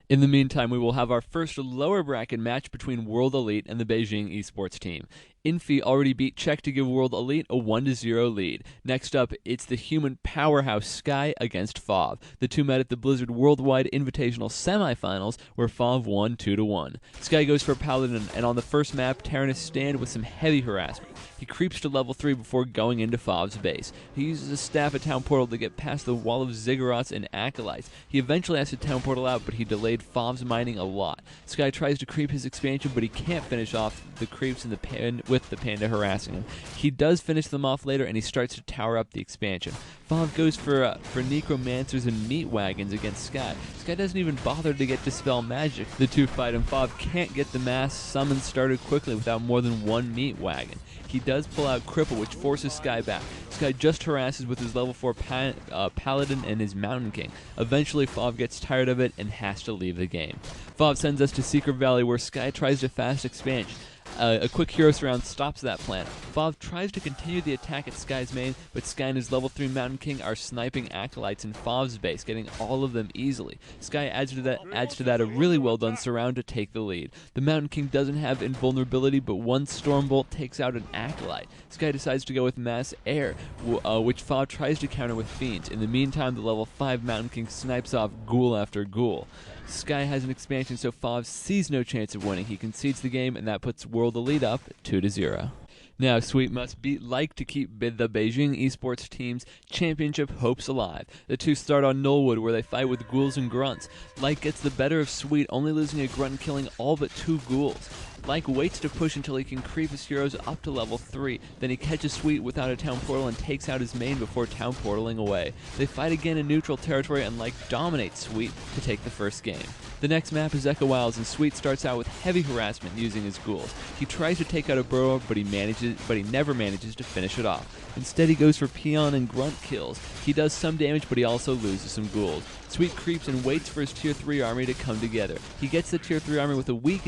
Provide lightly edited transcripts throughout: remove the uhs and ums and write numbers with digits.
In the meantime, we will have our first lower bracket match between World Elite and the Beijing esports team. Infi already beat Czech to give World Elite a 1-0 lead. Next up, it's the human powerhouse Sky against Fov. The two met at the Blizzard Worldwide Invitational Semifinals, where Fov won 2-1. Sky goes for Paladin, and on the first map, Terranus stand with some heavy harassment. He creeps to level 3 before going into Fov's base. He uses a staff at Town Portal to get past the wall of Ziggurats and Acolytes. He eventually has to Town Portal out, but he delayed Fov's mining a lot. Sky tries to creep his expansion, but he can't finish off the creeps in the with the panda harassing him. He does finish them off later, and he starts to tower up the expansion. Fov goes for Necromancers and Meat Wagons against Sky. Sky doesn't even bother to get Dispel Magic. The two fight, and Fov can't get the mass summon started quickly without more than one Meat Wagon. He does pull out Cripple, which forces Sky back. Sky just harasses with his level 4 Paladin and his Mountain King. Eventually, Fov gets tired of it and has to leave the game. Fov sends us to Secret Valley, where Sky tries to fast expansion. A quick hero surround stops that plan. Fov tries to continue the attack at Sky's main, but Sky and his level 3 Mountain King are sniping Acolytes in Fov's base, getting all of them easily. Sky adds to that a really well done surround to take the lead. The Mountain King doesn't have invulnerability, but one Stormbolt takes out an Acolyte. Sky decides to go with Mass Air, which Fov tries to counter with Fiends. In the meantime, the level 5 Mountain King snipes off Ghoul after Ghoul. Sky has an expansion, so Fov sees no chance of winning. He concedes the game, and that puts World Elite up 2-0. Now, Sweet must like to keep the Beijing esports team's championship hopes alive. The two start on Nullwood, where they fight with ghouls and grunts. Light gets the better of Sweet, only losing a grunt and killing all but 2 ghouls. Like waits to push until he can creep his heroes up to level 3. Then he catches Sweet without a Town Portal and takes out his main before Town Portaling away. They fight again in neutral territory, and Like dominates Sweet to take the first game. The next map is Echo Wilds, and Sweet starts out with heavy harassment using his ghouls. He tries to take out a burrow, but he never manages to finish it off. Instead, he goes for Peon and Grunt kills. He does some damage, but he also loses some ghouls. Sweet creeps and waits for his Tier 3 army to come together. He gets the Tier 3 army with a weak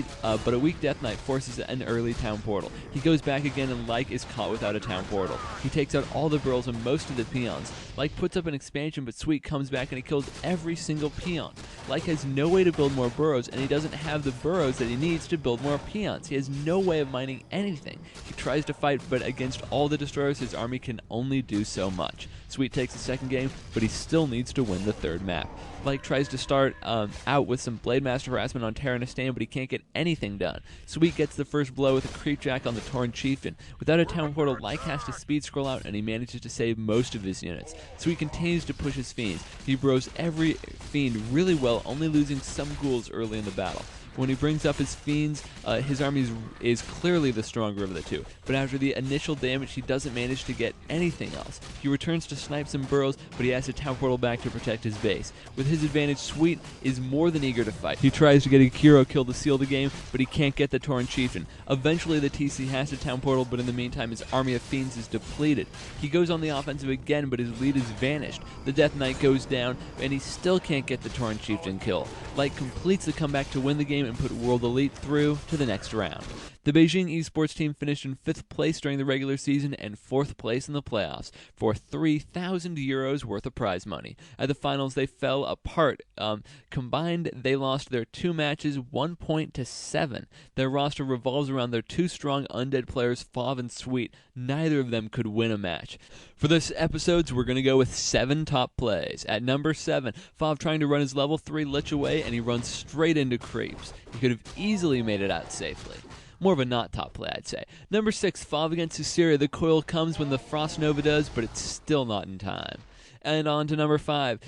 Death Knight forces an early Town Portal. He goes back again, and Like is caught without a Town Portal. He takes out all the burrows and most of the peons. Like puts up an expansion, but Sweet comes back and he kills every single peon. Like has no way to build more burrows, and he doesn't have the burrows that he needs to build more peons. He has no way of mining anything. He tries to fight, but against all the destroyers, his army can only do so much. Sweet takes the second game, but he still needs to win the third map. Like tries to start out with some Blade Master harassment on Terranus, but he can't get anything done. Sweet gets the first blow with a Creep Jack on the Tauren Chieftain. Without a Town Portal, Like has to speed scroll out, and he manages to save most of his units. Sweet continues to push his fiends. He bros every fiend really well, only losing some ghouls early in the battle. When he brings up his fiends, his army is clearly the stronger of the two. But after the initial damage, he doesn't manage to get anything else. He returns to snipe some burrows, but he has to Town Portal back to protect his base. With his advantage, Sweet is more than eager to fight. He tries to get a hero kill to seal the game, but he can't get the Tauren Chieftain. Eventually, the TC has to Town Portal, but in the meantime, his army of fiends is depleted. He goes on the offensive again, but his lead is vanished. The Death Knight goes down, and he still can't get the Tauren Chieftain kill. Light completes the comeback to win the game and put World Elite through to the next round. The Beijing esports team finished in 5th place during the regular season and 4th place in the playoffs for 3,000 euros worth of prize money. At the finals, they fell apart. Combined, they lost their 2 matches 1 point to 7. Their roster revolves around their 2 strong undead players, Fov and Sweet. Neither of them could win a match. For this episode, we're going to go with 7 top plays. At number 7, Fov trying to run his level 3 Lich away, and he runs straight into creeps. He could have easily made it out safely. More of a not top play, I'd say. Number 6, Fov against Susiria. The coil comes when the Frost Nova does, but it's still not in time. And on to number 5,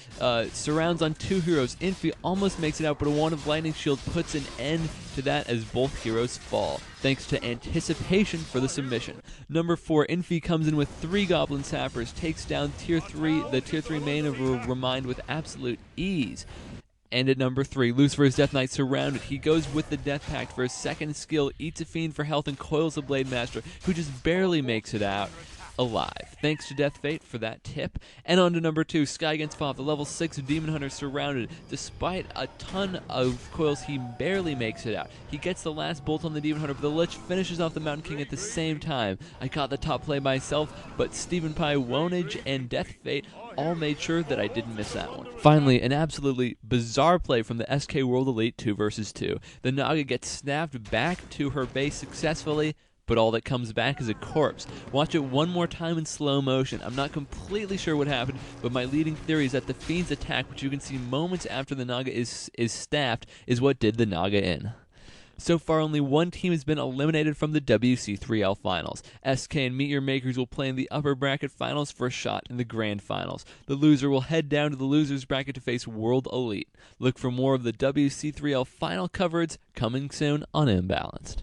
surrounds on 2 heroes. Infi almost makes it out, but a Wand of Lightning Shield puts an end to that as both heroes fall, thanks to anticipation for the submission. Number 4, Infi comes in with 3 Goblin Sappers, takes down the Tier 3 main of Remind with absolute ease. And at number 3, Lucifer's Death Knight surrounded. He goes with the Death Pact for his second skill, eats a fiend for health, and coils the Blade Master, who just barely makes it out. alive. Thanks to Death Fate for that tip. And on to number 2, Sky against Pop, the level 6 Demon Hunter surrounded. Despite a ton of coils, he barely makes it out. He gets the last bolt on the Demon Hunter, but the Lich finishes off the Mountain King at the same time. I caught the top play myself, but Stephen Pye, Wonage, and Death Fate all made sure that I didn't miss that one. Finally, an absolutely bizarre play from the SK World Elite 2 vs 2. The Naga gets snapped back to her base successfully, but all that comes back is a corpse. Watch it one more time in slow motion. I'm not completely sure what happened, but my leading theory is that the Fiend's attack, which you can see moments after the Naga is staffed, is what did the Naga in. So far, only one team has been eliminated from the WC3L Finals. SK and Meteor Makers will play in the upper bracket finals for a shot in the grand finals. The loser will head down to the losers bracket to face World Elite. Look for more of the WC3L final coverage coming soon on Imbalanced.